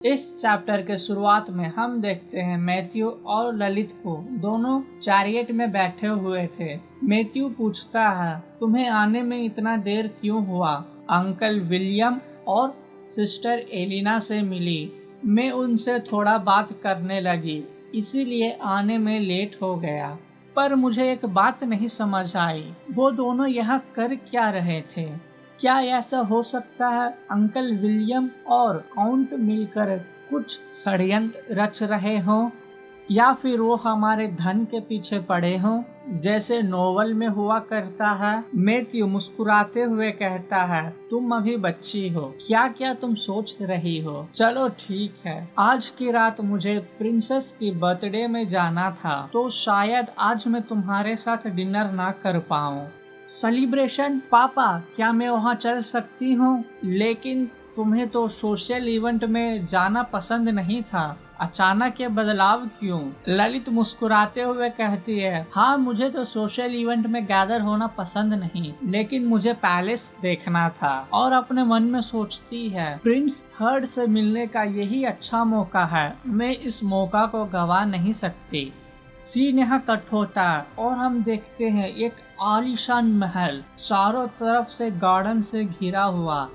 इस चैप्टर के शुरुआत में हम देखते हैं मैथ्यू और ललित को दोनों चैरियट में बैठे हुए थे। मैथ्यू पूछता है, तुम्हें आने में इतना देर क्यों हुआ? अंकल विलियम और सिस्टर एलिना से मिली। मैं उनसे थोड़ा बात करने लगी, इसीलिए आने में लेट हो गया। पर मुझे एक बात नहीं समझ आई, वो दोनों यहाँ कर क्या रहे थे? क्या ऐसा हो सकता है अंकल विलियम और काउंट मिलकर कुछ षड्यंत्र रच रहे हों, या फिर वो हमारे धन के पीछे पड़े हों जैसे नोवेल में हुआ करता है? मैथ्यू मुस्कुराते हुए कहता है, तुम अभी बच्ची हो, क्या क्या तुम सोच रही हो? चलो ठीक है, आज की रात मुझे प्रिंसेस की बर्थडे में जाना था, तो शायद आज मैं तुम्हारे साथ डिनर ना कर पाऊँ। सेलिब्रेशन? पापा, क्या मैं वहाँ चल सकती हूँ? लेकिन तुम्हें तो सोशल इवेंट में जाना पसंद नहीं था, अचानक ये बदलाव क्यों? ललित मुस्कुराते हुए कहती है, हाँ, मुझे तो सोशल इवेंट में गैदर होना पसंद नहीं, लेकिन मुझे पैलेस देखना था। और अपने मन में सोचती है, प्रिंस थर्ड से मिलने का यही अच्छा मौका है, मैं इस मौका को गवा नहीं सकती। सीन यहाँ कट होता है और हम देखते हैं एक आलीशान महल, चारों तरफ से गार्डन से घिरा हुआ,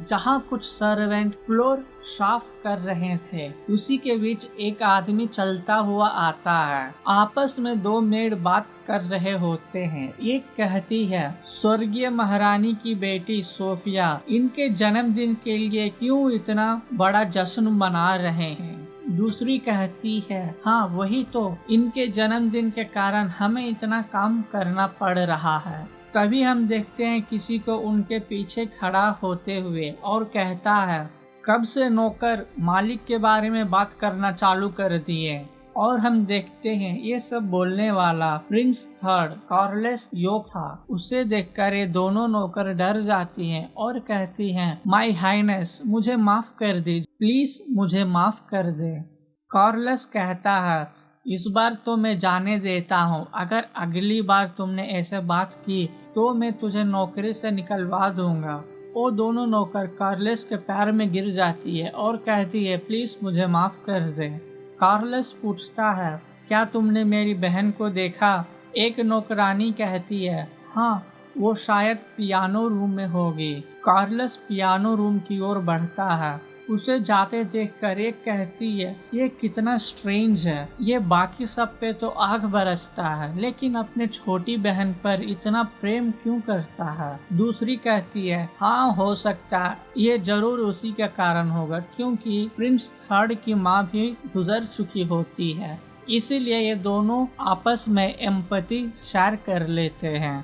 जहाँ कुछ सर्वेंट फ्लोर साफ कर रहे थे। उसी के बीच एक आदमी चलता हुआ आता है। आपस में दो मेड बात कर रहे होते हैं। एक कहती है, स्वर्गीय महारानी की बेटी सोफिया इनके जन्मदिन के लिए क्यों इतना बड़ा जश्न मना रहे हैं? दूसरी कहती है, हाँ वही तो, इनके जन्मदिन के कारण हमें इतना काम करना पड़ रहा है। तभी हम देखते हैं किसी को उनके पीछे खड़ा होते हुए और कहता है, कब से नौकर मालिक के बारे में बात करना चालू कर दिए? और हम देखते हैं ये सब बोलने वाला प्रिंस थर्ड कार्लेस योक था। उसे देखकर ये दोनों नौकर डर जाती हैं और कहती हैं, माय हाइनेस, मुझे माफ कर दीजिए, प्लीज मुझे माफ कर दे। कार्लेस कहता है, इस बार तो मैं जाने देता हूँ, अगर अगली बार तुमने ऐसे बात की तो मैं तुझे नौकरी से निकलवा दूंगा। वो दोनों नौकर कार्लेस के पैर में गिर जाती है और कहती है, प्लीज मुझे माफ कर दे। कार्लेस पूछता है, क्या तुमने मेरी बहन को देखा? एक नौकरानी कहती है, हाँ, वो शायद पियानो रूम में होगी। कार्लेस पियानो रूम की ओर बढ़ता है। उसे जाते देखकर एक कहती है, ये कितना स्ट्रेंज है, ये बाकी सब पे तो आग बरसता है, लेकिन अपने छोटी बहन पर इतना प्रेम क्यों करता है? दूसरी कहती है, हाँ हो सकता है, ये जरूर उसी के कारण होगा, क्योंकि प्रिंस थर्ड की माँ भी गुजर चुकी होती है, इसीलिए ये दोनों आपस में एम्पैथी शेयर कर लेते हैं।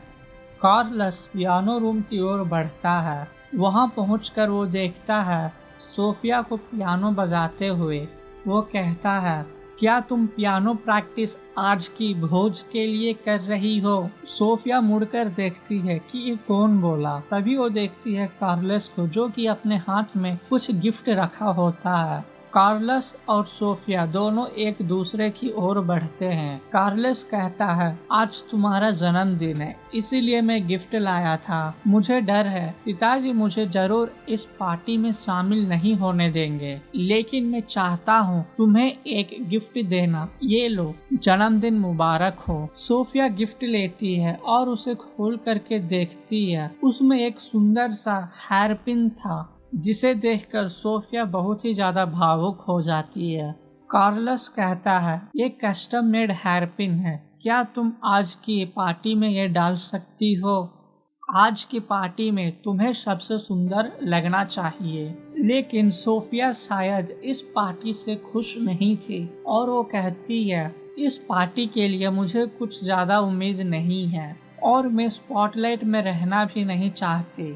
कार्लस पियानो रूम की ओर बढ़ता है। वहाँ पहुंचकर वो देखता है सोफिया को पियानो बजाते हुए। वो कहता है, क्या तुम पियानो प्रैक्टिस आज की भोज के लिए कर रही हो? सोफिया मुड़कर देखती है कि ये कौन बोला। तभी वो देखती है कार्लस को, जो कि अपने हाथ में कुछ गिफ्ट रखा होता है। कार्लस और सोफिया दोनों एक दूसरे की ओर बढ़ते हैं। कार्लस कहता है, आज तुम्हारा जन्मदिन है, इसीलिए मैं गिफ्ट लाया था। मुझे डर है पिताजी मुझे जरूर इस पार्टी में शामिल नहीं होने देंगे, लेकिन मैं चाहता हूँ तुम्हें एक गिफ्ट देना। ये लो, जन्मदिन मुबारक हो। सोफिया गिफ्ट लेती है और उसे खोल करके देखती है। उसमें एक सुंदर सा हेयरपिन था, जिसे देखकर सोफिया बहुत ही ज्यादा भावुक हो जाती है। कार्लस कहता है, ये कस्टम मेड हेयरपिन है, क्या तुम आज की पार्टी में ये डाल सकती हो? आज की पार्टी में तुम्हें सबसे सुंदर लगना चाहिए। लेकिन सोफिया शायद इस पार्टी से खुश नहीं थी और वो कहती है, इस पार्टी के लिए मुझे कुछ ज्यादा उम्मीद नहीं है और मैं स्पॉटलाइट में रहना भी नहीं चाहती।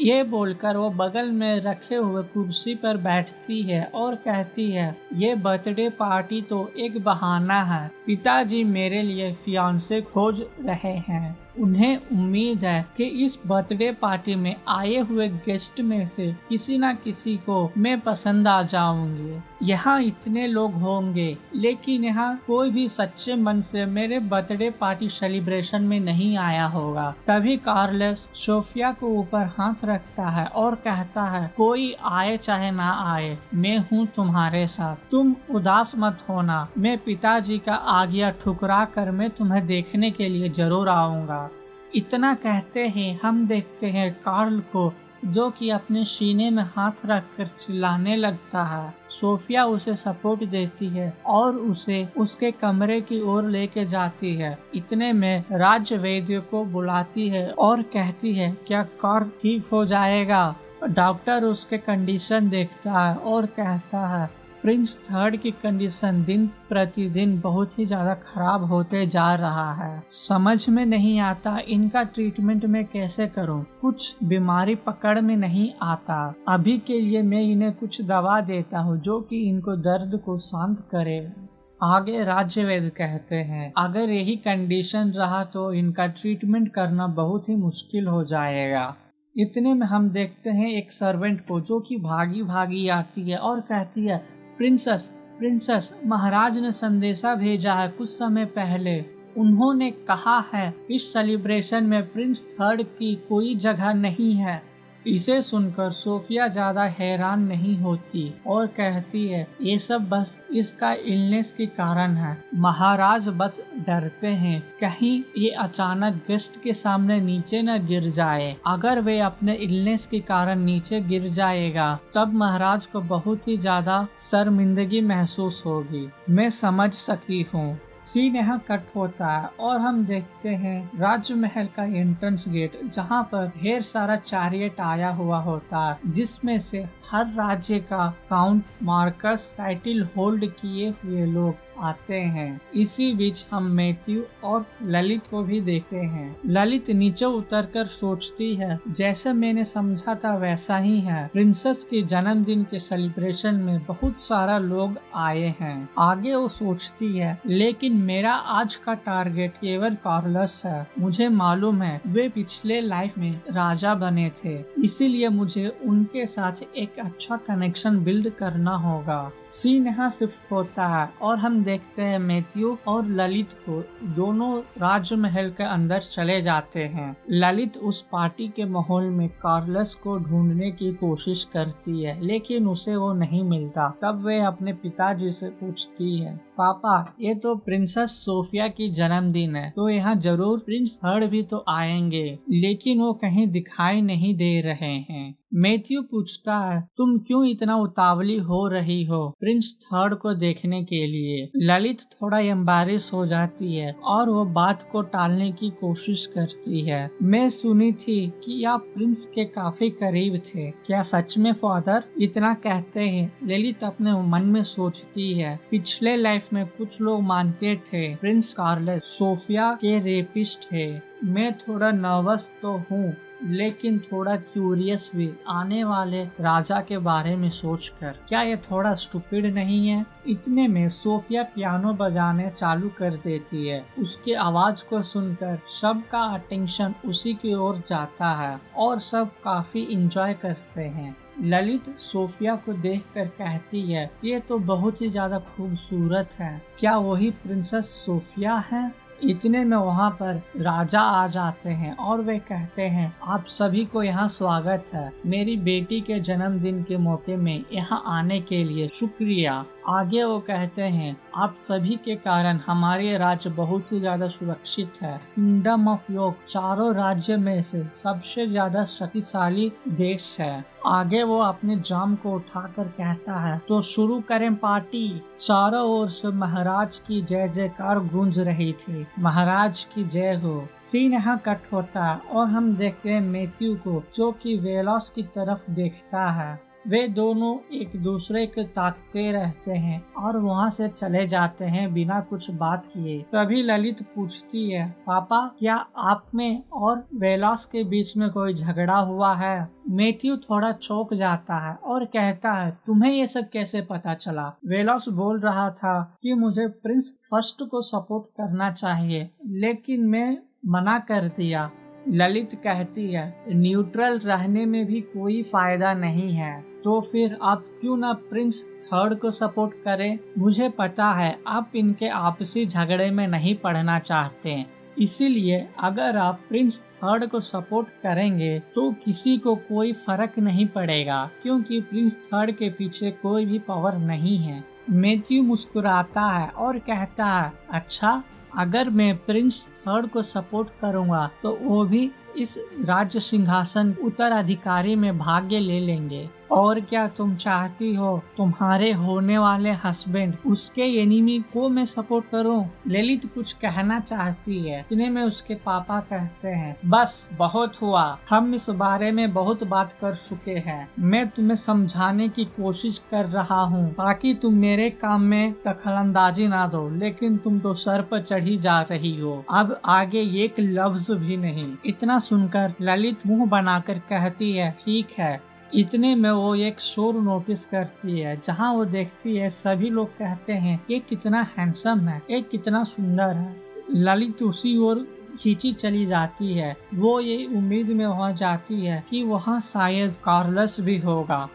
ये बोलकर वो बगल में रखे हुए कुर्सी पर बैठती है और कहती है, ये बर्थडे पार्टी तो एक बहाना है, पिताजी मेरे लिए फियांसे खोज रहे हैं। उन्हें उम्मीद है कि इस बर्थडे पार्टी में आए हुए गेस्ट में से किसी न किसी को मैं पसंद आ जाऊंगी। यहाँ इतने लोग होंगे लेकिन यहाँ कोई भी सच्चे मन से मेरे बर्थडे पार्टी सेलिब्रेशन में नहीं आया होगा। तभी कार्लोस सोफिया को ऊपर हाथ रखता है और कहता है, कोई आए चाहे ना आए, मैं हूँ तुम्हारे साथ, तुम उदास मत होना। मैं पिताजी का आज्ञा ठुकरा कर मैं तुम्हें देखने के लिए जरूर आऊंगा। इतना कहते ही हम देखते हैं कार्ल को, जो कि अपने सीने में हाथ रखकर चिल्लाने लगता है। सोफिया उसे सपोर्ट देती है और उसे उसके कमरे की ओर लेके जाती है। इतने में राजवैद्य को बुलाती है और कहती है, क्या कार्ल ठीक हो जाएगा? डॉक्टर उसके कंडीशन देखता है और कहता है, प्रिंस थर्ड की कंडीशन दिन प्रतिदिन बहुत ही ज्यादा खराब होते जा रहा है। समझ में नहीं आता इनका ट्रीटमेंट मैं कैसे करूं। कुछ बीमारी पकड़ में नहीं आता। अभी के लिए मैं इन्हें कुछ दवा देता हूं जो कि इनको दर्द को शांत करे। आगे राज्यवैद्य कहते हैं, अगर यही कंडीशन रहा तो इनका ट्रीटमेंट करना बहुत ही मुश्किल हो जाएगा। इतने में हम देखते हैं एक सर्वेंट को, जो कि भागी भागी आती है और कहती है, प्रिंसेस प्रिंसेस, महाराज ने संदेशा भेजा है कुछ समय पहले। उन्होंने कहा है इस सेलिब्रेशन में प्रिंस थर्ड की कोई जगह नहीं है। इसे सुनकर सोफिया ज्यादा हैरान नहीं होती और कहती है, ये सब बस इसका इलनेस के कारण है। महाराज बस डरते हैं कहीं ये अचानक गेस्ट के सामने नीचे न गिर जाए। अगर वे अपने इलनेस के कारण नीचे गिर जाएगा तब महाराज को बहुत ही ज्यादा शर्मिंदगी महसूस होगी। मैं समझ सकती हूँ। सीन यहाँ कट होता है और हम देखते हैं राजमहल का एंट्रेंस गेट, जहाँ पर ढेर सारा चैरियट आया हुआ होता है, जिसमें से हर राज्य का काउंट मार्कस टाइटल होल्ड किए हुए लोग आते हैं। इसी बीच हम मैथ्यू और ललित को भी देखते हैं। ललित नीचे उतरकर सोचती है, जैसे मैंने समझा था वैसा ही है। प्रिंसेस के जन्मदिन के सेलिब्रेशन में बहुत सारा लोग आए हैं। आगे वो सोचती है, लेकिन मेरा आज का टारगेट केवल कार्लोस है। मुझे मालूम है वे पिछले लाइफ में राजा बने थे, इसीलिए मुझे उनके साथ एक अच्छा कनेक्शन बिल्ड करना होगा। सीन यहाँ शिफ्ट होता है और हम देखते हैं मैथ्यू और ललित को दोनों राजमहल के अंदर चले जाते हैं। ललित उस पार्टी के माहौल में कार्लोस को ढूंढने की कोशिश करती है, लेकिन उसे वो नहीं मिलता। तब वे अपने पिताजी से पूछती है, पापा ये तो प्रिंसेस सोफिया की जन्मदिन है, तो यहाँ जरूर प्रिंस थर्ड भी तो आएंगे, लेकिन वो कहीं दिखाई नहीं दे रहे हैं। मैथ्यू पूछता है, तुम क्यों इतना उतावली हो रही हो प्रिंस थर्ड को देखने के लिए? ललित थोड़ा एम्बैरेस हो जाती है और वो बात को टालने की कोशिश करती है। मैं सुनी थी कि आप प्रिंस के काफी करीब थे, क्या सच में फादर? इतना कहते हैं ललित अपने मन में सोचती है, पिछले लाइफ में कुछ लोग मानते थे प्रिंस कार्लोस सोफिया के रेपिस्ट थे। मैं थोड़ा नर्वस तो हूँ, लेकिन थोड़ा क्यूरियस भी, आने वाले राजा के बारे में सोचकर। क्या ये थोड़ा स्टूपिड नहीं है? इतने में सोफिया पियानो बजाने चालू कर देती है। उसकी आवाज को सुनकर सबका अटेंशन उसी की ओर जाता है और सब काफी एंजॉय करते हैं। ललित सोफिया को देखकर कहती है, ये तो बहुत ही ज्यादा खूबसूरत है, क्या वही प्रिंसेस सोफिया है? इतने में वहाँ पर राजा आ जाते हैं और वे कहते हैं, आप सभी को यहाँ स्वागत है। मेरी बेटी के जन्मदिन के मौके में यहाँ आने के लिए शुक्रिया। आगे वो कहते हैं, आप सभी के कारण हमारे राज्य बहुत ही ज्यादा सुरक्षित है। किंगडम ऑफ यॉर्क चारों राज्य में से सबसे ज्यादा शक्तिशाली देश है। आगे वो अपने जाम को उठाकर कहता है, तो शुरू करें पार्टी। चारों ओर से महाराज की जय जयकार गूंज रही थी। महाराज की जय हो। सीन यहाँ कट होता है और हम देखते हैं मैथ्यू को, जो कि वेलोस की तरफ देखता है। वे दोनों एक दूसरे को ताकते रहते हैं और वहाँ से चले जाते हैं बिना कुछ बात किए। तभी ललित पूछती है, पापा क्या आप में और वेलोस के बीच में कोई झगड़ा हुआ है? मैथ्यू थोड़ा चौंक जाता है और कहता है, तुम्हें ये सब कैसे पता चला? वेलोस बोल रहा था कि मुझे प्रिंस फर्स्ट को सपोर्ट करना चाहिए, लेकिन मैं मना कर दिया। ललित कहती है न्यूट्रल रहने में भी कोई फायदा नहीं है, तो फिर आप क्यों ना प्रिंस थर्ड को सपोर्ट करें। मुझे पता है आप इनके आपसी झगड़े में नहीं पड़ना चाहते, इसीलिए अगर आप प्रिंस थर्ड को सपोर्ट करेंगे तो किसी को कोई फर्क नहीं पड़ेगा, क्योंकि प्रिंस थर्ड के पीछे कोई भी पावर नहीं है। मैथ्यू मुस्कुराता है और कहता है अच्छा, अगर मैं प्रिंस थर्ड को सपोर्ट करूंगा तो वो भी इस राज्य सिंहासन उत्तराधिकारी में भाग्य ले लेंगे। और क्या तुम चाहती हो तुम्हारे होने वाले हस्बैंड उसके एनिमी को मैं सपोर्ट करूं? ललित कुछ कहना चाहती है, इतने में उसके पापा कहते हैं बस बहुत हुआ, हम इस बारे में बहुत बात कर चुके हैं। मैं तुम्हें समझाने की कोशिश कर रहा हूं ताकि तुम मेरे काम में दखलंदाजी ना दो, लेकिन तुम तो सर पर चढ़ी जा रही हो, अब आगे एक लफ्ज भी नहीं। इतना सुनकर ललित मुंह बनाकर कहती है ठीक है। इतने में वो एक शोर नोटिस करती है, जहाँ वो देखती है सभी लोग कहते हैं ये कितना हैंडसम है, ये कितना सुंदर है। ललित उसी ओर खींची चली जाती है। वो ये उम्मीद में वहाँ जाती है कि वहाँ शायद कार्लस भी होगा।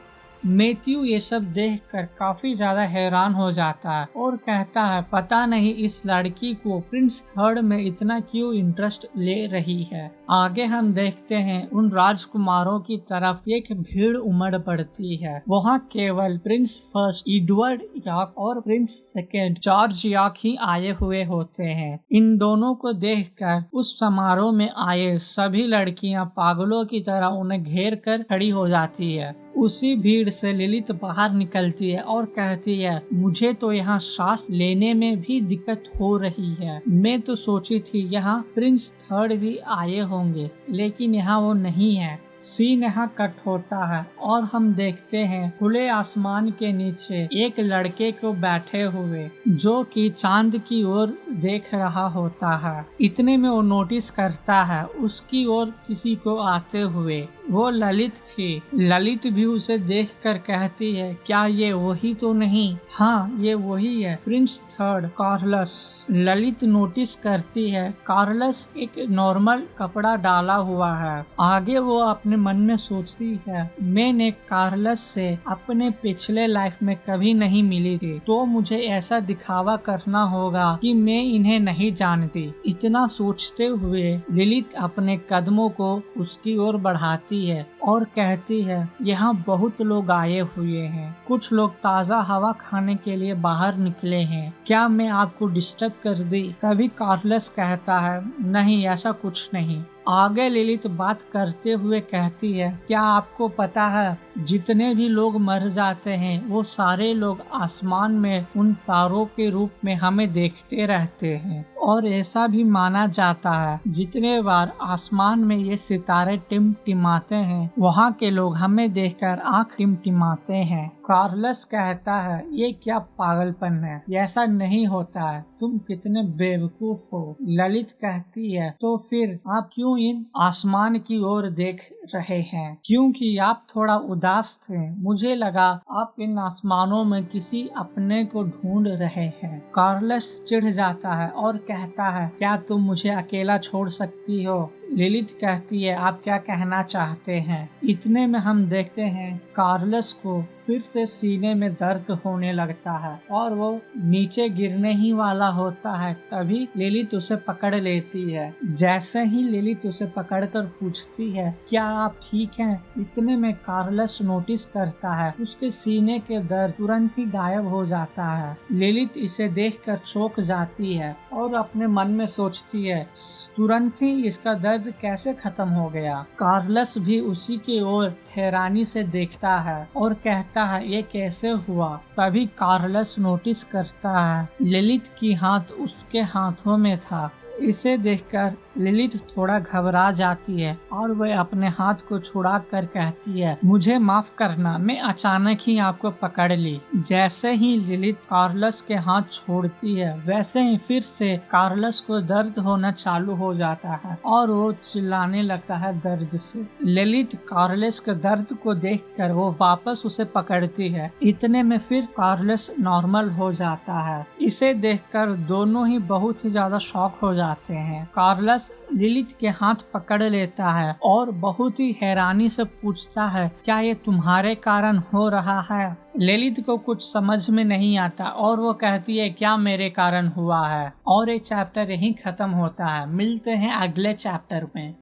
मैथ्यू ये सब देखकर काफी ज्यादा हैरान हो जाता है और कहता है पता नहीं इस लड़की को प्रिंस थर्ड में इतना क्यों इंटरेस्ट ले रही है। आगे हम देखते हैं उन राजकुमारों की तरफ एक भीड़ उमड़ पड़ती है। वहाँ केवल प्रिंस फर्स्ट एडवर्ड याक और प्रिंस सेकेंड जॉर्ज याक ही आए हुए होते हैं। इन दोनों को देखकर उस समारोह में आए सभी लड़कियां पागलों की तरह उन्हें घेर कर खड़ी हो जाती है। उसी भीड़ से ललित बाहर निकलती है और कहती है मुझे तो यहाँ सांस लेने में भी दिक्कत हो रही है। मैं तो सोची थी यहाँ प्रिंस थर्ड भी आए होंगे, लेकिन यहाँ वो नहीं है। सीन यहाँ कट होता है और हम देखते हैं खुले आसमान के नीचे एक लड़के को बैठे हुए जो कि चांद की ओर देख रहा होता है। इतने में वो नोटिस करता है उसकी ओर किसी को आते हुए। वो ललित थी। ललित भी उसे देखकर कहती है क्या ये वही तो नहीं? हाँ ये वही है, prince third Carlos. Lalit notice करती है कार्लस एक नॉर्मल कपड़ा डाला हुआ है। आगे वो अपने मन में सोचती है मैंने कार्लस से अपने पिछले लाइफ में कभी नहीं मिली थी, तो मुझे ऐसा दिखावा करना होगा कि मैं इन्हें नहीं जानती। इतना सोचते हुए ललित अपने कदमों को उसकी ओर बढ़ाती है और कहती है यहाँ बहुत लोग आए हुए हैं, कुछ लोग ताज़ा हवा खाने के लिए बाहर निकले हैं, क्या मैं आपको डिस्टर्ब कर दी? तभी कार्लस कहता है नहीं ऐसा कुछ नहीं। आगे ललित बात करते हुए कहती है क्या आपको पता है जितने भी लोग मर जाते हैं वो सारे लोग आसमान में उन तारों के रूप में हमें देखते रहते हैं, और ऐसा भी माना जाता है जितने बार आसमान में ये सितारे टिमटिमाते हैं वहाँ के लोग हमें देखकर आंख टिमटिमाते हैं। कार्लस कहता है ये क्या पागलपन है, ऐसा नहीं होता है, तुम कितने बेवकूफ हो। ललित कहती है तो फिर आप क्यों इन आसमान की ओर देख रहे हैं? क्योंकि आप थोड़ा उदास थे, मुझे लगा आप इन आसमानों में किसी अपने को ढूंढ रहे हैं। कार्लस चिढ़ जाता है और कहता है क्या तुम मुझे अकेला छोड़ सकती हो? ललित कहती है आप क्या कहना चाहते हैं? इतने में हम देखते हैं कार्लस को फिर से सीने में दर्द होने लगता है और वो नीचे गिरने ही वाला होता है। तभी ललित उसे पकड़ लेती है। जैसे ही ललित उसे पकड़कर पूछती है क्या आप ठीक हैं, इतने में कार्लस नोटिस करता है उसके सीने के दर्द तुरंत ही गायब हो जाता है। ललित इसे देखकर चौंक जाती है और अपने मन में सोचती है तुरंत ही इसका दर्द कैसे खत्म हो गया। कार्लस भी उसी की ओर हैरानी से देखता है और कहता है ये कैसे हुआ। तभी कार्लस नोटिस करता है ललित की हाथ उसके हाथों में था। इसे देखकर ललित थोड़ा घबरा जाती है और वह अपने हाथ को छुड़ा कर कहती है मुझे माफ करना, मैं अचानक ही आपको पकड़ ली। जैसे ही ललित कार्लस के हाथ छोड़ती है वैसे ही फिर से कार्लस को दर्द होना चालू हो जाता है और वो चिल्लाने लगता है दर्द से। ललित कार्लस के दर्द को देखकर वो वापस उसे पकड़ती है। इतने में फिर कार्लस नॉर्मल हो जाता है। इसे देखकर दोनों ही बहुत ही ज्यादा शॉक हो जाते हैं। कार्लस लिलिथ के हाथ पकड़ लेता है और बहुत ही हैरानी से पूछता है, क्या ये तुम्हारे कारण हो रहा है? लिलिथ को कुछ समझ में नहीं आता और वो कहती है, क्या मेरे कारण हुआ है? और ये चैप्टर यहीं खत्म होता है। मिलते हैं अगले चैप्टर में।